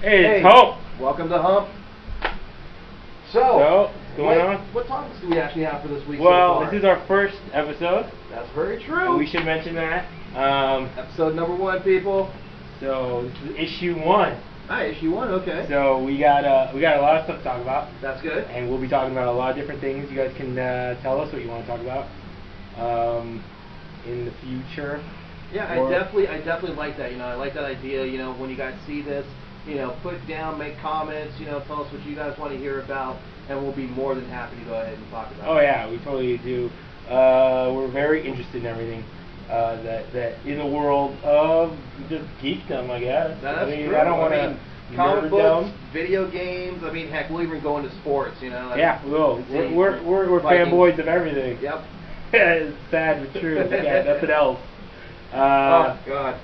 Hey, it's Hump. Welcome to Hump. So what's going on? What topics do we actually have for this week? Well, this is our first episode. That's very true. And we should mention that. Episode number 1, people. So this is issue 1. Issue 1. Okay. So we got a lot of stuff to talk about. That's good. And we'll be talking about a lot of different things. You guys can tell us what you want to talk about in the future. Yeah, I definitely like that. I like that idea. When you guys see this, put it down, make comments. Tell us what you guys want to hear about, and we'll be more than happy to go ahead and talk about it. Oh yeah, we totally do. We're very interested in everything that in the world of just geekdom, I guess. That's true. I don't want to comic books, video games. Heck, we'll even go into sports. Yeah, we will. We're fanboys of everything. Yep. It's sad but true. Yeah, nothing else. Oh God.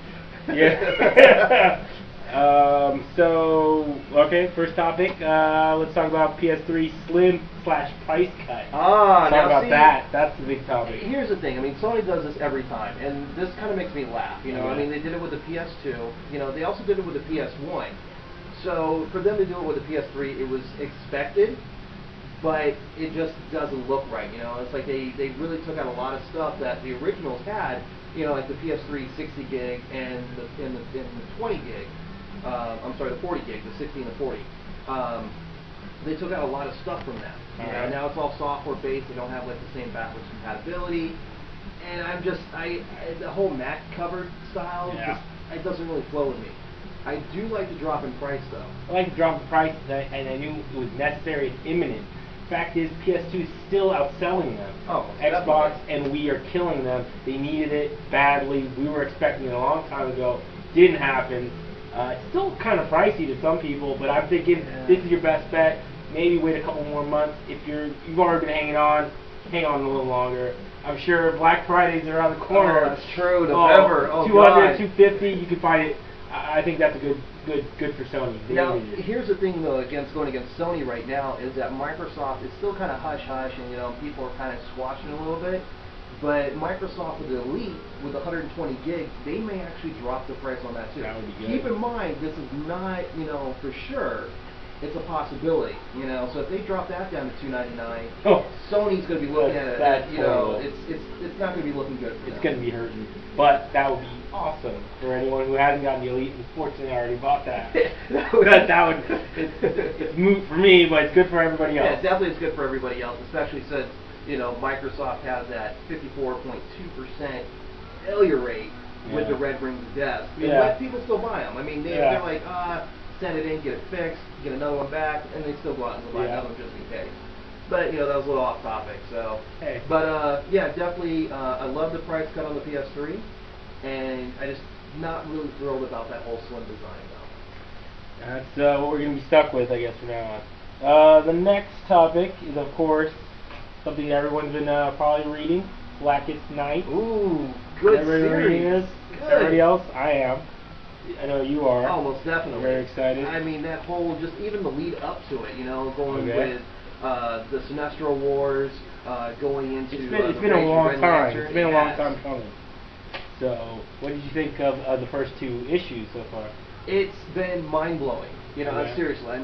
Yeah. So okay, first topic. Let's talk about PS3 Slim / price cut. Talk about that. That's the big topic. Here's the thing. Sony does this every time, and this kind of makes me laugh. They did it with the PS2. They also did it with the PS1. So for them to do it with the PS3, it was expected, but it just doesn't look right. It's like they really took out a lot of stuff that the originals had. Like the PS3 60 gig and the 20 gig. I'm sorry, the 40 gig, the 60 and the 40. They took out a lot of stuff from that. Now it's all software based. They don't have like the same backwards compatibility. And the whole mat covered style, it doesn't really flow with me. I do like the drop in price though. I like the drop in price, and I knew it was necessary and imminent. Fact is, PS2 is still outselling them. Xbox and Wii are killing them. They needed it badly. We were expecting it a long time ago. Didn't happen. It's still kind of pricey to some people, but I'm thinking this is your best bet. Maybe wait a couple more months. If you've already been hanging on, hang on a little longer. I'm sure Black Friday's around the corner. That's true. November. 200, 250. You can find it. I think that's a good for Sony. Now, here's the thing though, going against Sony right now, is that Microsoft is still kind of hush-hush, and people are kind of squashing it a little bit. But Microsoft with the Elite, with 120 gigs, they may actually drop the price on that too. That would be good. Keep in mind, this is not, for sure. It's a possibility, So if they drop that down to $299, Sony's going to be looking at it. It's not going to be looking good for them. It's going to be hurting, but that would be awesome for anyone who hasn't gotten the Elite. Unfortunately, I already bought that. It's moot for me, but it's good for everybody else. Yeah, definitely it's good for everybody else, especially since Microsoft has that 54.2% failure rate with the red rings of death. But people still buy them. They're like, send it in, get it fixed, get another one back, and they still go out and buy another one just in case. But that was a little off topic. So, but definitely, I love the price cut on the PS3, and I just not really thrilled about that whole slim design though. That's what we're gonna be stuck with, I guess, from now on. The next topic is, of course, something that everyone's been probably reading, Blackest Night. Ooh, good Everybody reading this? Everybody else? I am. I know you are. Oh, most definitely. Very excited. That whole, just even the lead up to it, going with the Sinestro Wars, going into it's been a long time. It's been a long time coming. So, what did you think of the first 2 issues so far? It's been mind-blowing. Seriously.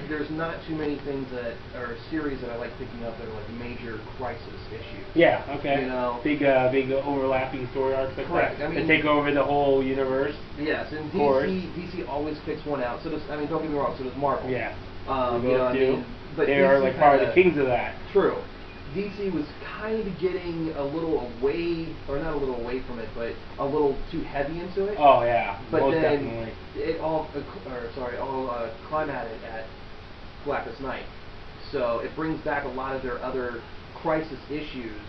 There's not too many things that are series that I like picking up that are like major crisis issues. Yeah. Okay. Big overlapping story arcs like Correct. that. That take over the whole universe. Yes, and DC always picks one out. So does, don't get me wrong. So does Marvel. Yeah. But they DC are like probably the kings of that. True. DC was kind of getting a little away, or not a little away from it, but a little too heavy into it. Oh yeah, but most then definitely. It all climated at Blackest Night, so it brings back a lot of their other crisis issues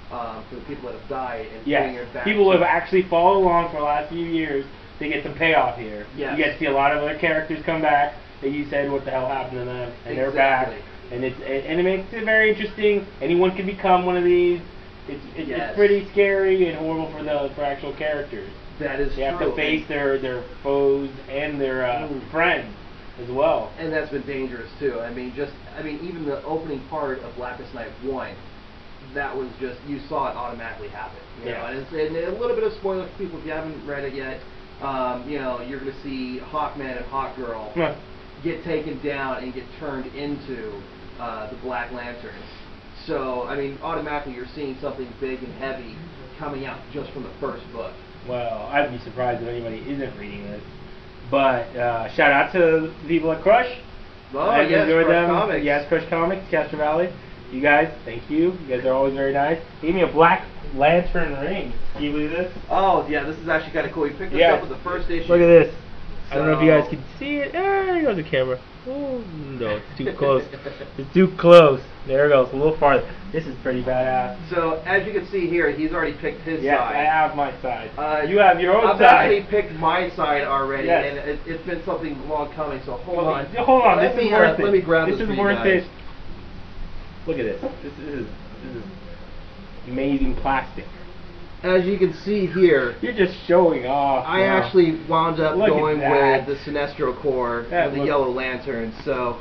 for the people that have died, and bringing it back. People who have actually followed along for the last few years, they get some payoff here. Yes. You get to see a lot of other characters come back that you said what the hell happened to them, and they're back. And it makes it very interesting. Anyone can become one of these. It's pretty scary and horrible for actual characters. That is true. They have to face their foes and their friends as well. And that's been dangerous too. Even the opening part of Blackest Night 1, that was just, you saw it automatically happen. And a little bit of spoiler for people if you haven't read it yet. you know, you're going to see Hawkman and Hawkgirl get taken down and get turned into the Black Lanterns. So, I mean, automatically you're seeing something big and heavy coming out just from the first book. Well, I'd be surprised if anybody isn't reading this. But shout out to the people at Crush. Oh, yes, enjoyed Crush them. Comics. Yes, Crush Comics, Castro Valley. You guys, thank you. You guys are always very nice. They gave me a Black Lantern ring. Can you believe this? Oh, yeah, this is actually kind of cool. You picked this up with the first issue. Look at this. I don't know if you guys can see it. There goes the camera. Oh, no, it's too close. It's too close. There it goes, a little farther. This is pretty badass. So, as you can see here, he's already picked his side. Yes, I have my side. You have your own side. I've actually picked my side already, yes. and it's been something long coming, so hold on. Hold on, this is worth it. Let me grab this. This is worth it. Look at this. This is amazing plastic. As you can see here, you're just showing off. I actually wound up going with the Sinestro Corps with the Yellow Lantern, so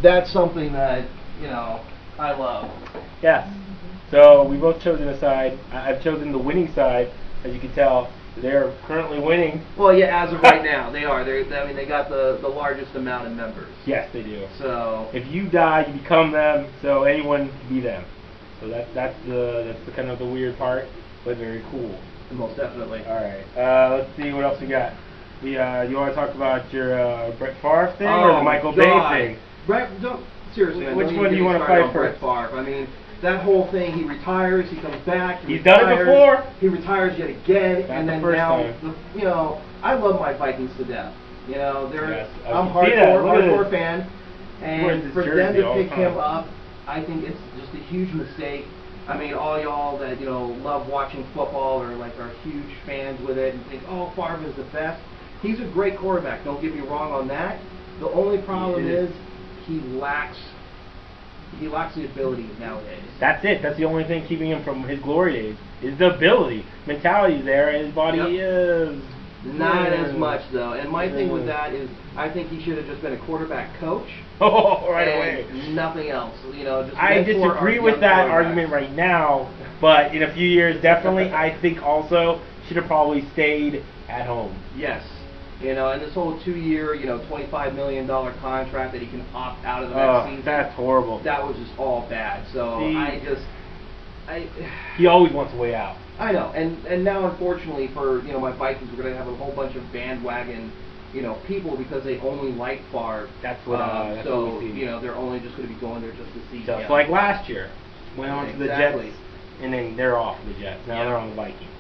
that's something that, you know, I love. Yes. So we both chosen a side. I've chosen the winning side, as you can tell. They're currently winning. Well, yeah, as of right now, they are. I mean, they got the largest amount of members. Yes, they do. So if you die, you become them. So anyone can be them. So that's the kind of the weird part, but very cool. Most definitely. All right. Let's see what else we got. You want to talk about your Brett Favre thing or the Michael Bay thing? Seriously. Which one do you want to fight for? Brett Favre. I mean, that whole thing. He retires. He comes back. He's done it before. He retires yet again, Not and then the now, you know, I love my Vikings to death. You know, I'm hardcore fan, and for them to pick him up, I think it's just a huge mistake. I mean, all y'all that, you know, love watching football or like are huge fans with it and think, oh, Favre is the best. He's a great quarterback. Don't get me wrong on that. The only problem is he lacks the ability nowadays. That's it. That's the only thing keeping him from his glory days. Is the ability. Mentality's there. His body is not as much though. And my thing with that is, I think he should have just been a quarterback coach. Oh, right away. Nothing else. You know, just I disagree with that argument right now, but in a few years, definitely, I think also should have probably stayed at home. Yes. You know, and this whole 2-year, you know, $25 million contract that he can opt out of the next season. That's horrible. That was just all bad. So he always wants a way out. I know, and now unfortunately for, you know, my Vikings, we're going to have a whole bunch of bandwagon, you know, people because they only like Favre. That's what. So you know, they're only just going to be going there just to see. Just like last year, went on to the Jets, and then they're off the Jets. Now they're on the Vikings.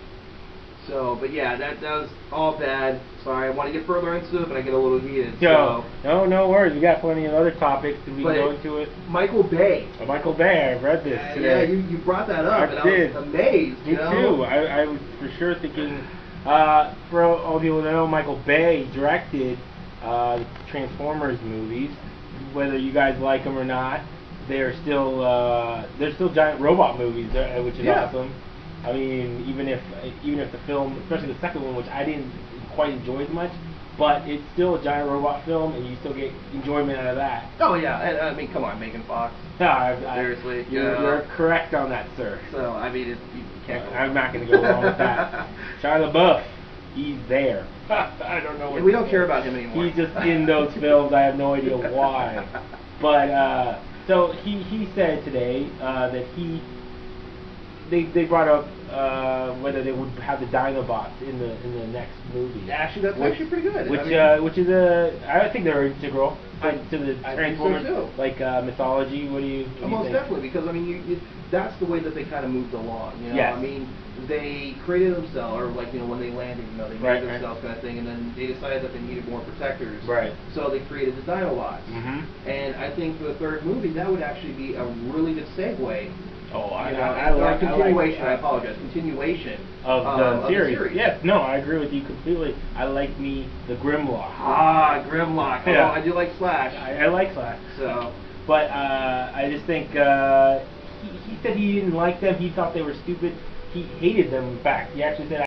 So, but yeah, that was all bad. Sorry, I want to get further into it, but I get a little heated. No worries. We got plenty of other topics that we can go into it. Michael Bay. Michael Bay. I read this today. Yeah, you brought that up, and I was amazed. Me too. I was for sure thinking. For all people that know, Michael Bay directed the Transformers movies. Whether you guys like them or not, they're still giant robot movies, which is awesome. I mean, even if the film, especially the second one, which I didn't quite enjoy as much, but it's still a giant robot film, and you still get enjoyment out of that. Oh yeah, and, I mean, come on, Megan Fox. No, seriously, you're correct on that, sir. So I mean, you can't. I'm not going to go wrong with that. Shia LaBeouf, he's there. I don't know. We don't care about him anymore. He's just in those films. I have no idea why. But so he said today that they brought up whether they would have the Dinobots in the next movie. Actually, that's actually pretty good. Which is I think they're integral to the Transformers, like mythology. What do you most think? Definitely, because I mean, that's the way that they kind of moved along. You know, yes. I mean, they created themselves, or like, you know, when they landed, you know, they made themselves kind of thing, and then they decided that they needed more protectors. Right. So they created the Dinobots. And I think for the third movie, that would actually be a really good segue. Oh, I apologize. Continuation of the series. Yes, no, I agree with you completely. I like the Grimlock. Grimlock. Yeah. Oh, I do like Slash. I like Slash. So, but I just think he said he didn't like them. He thought they were stupid. He hated them. In fact, he actually said,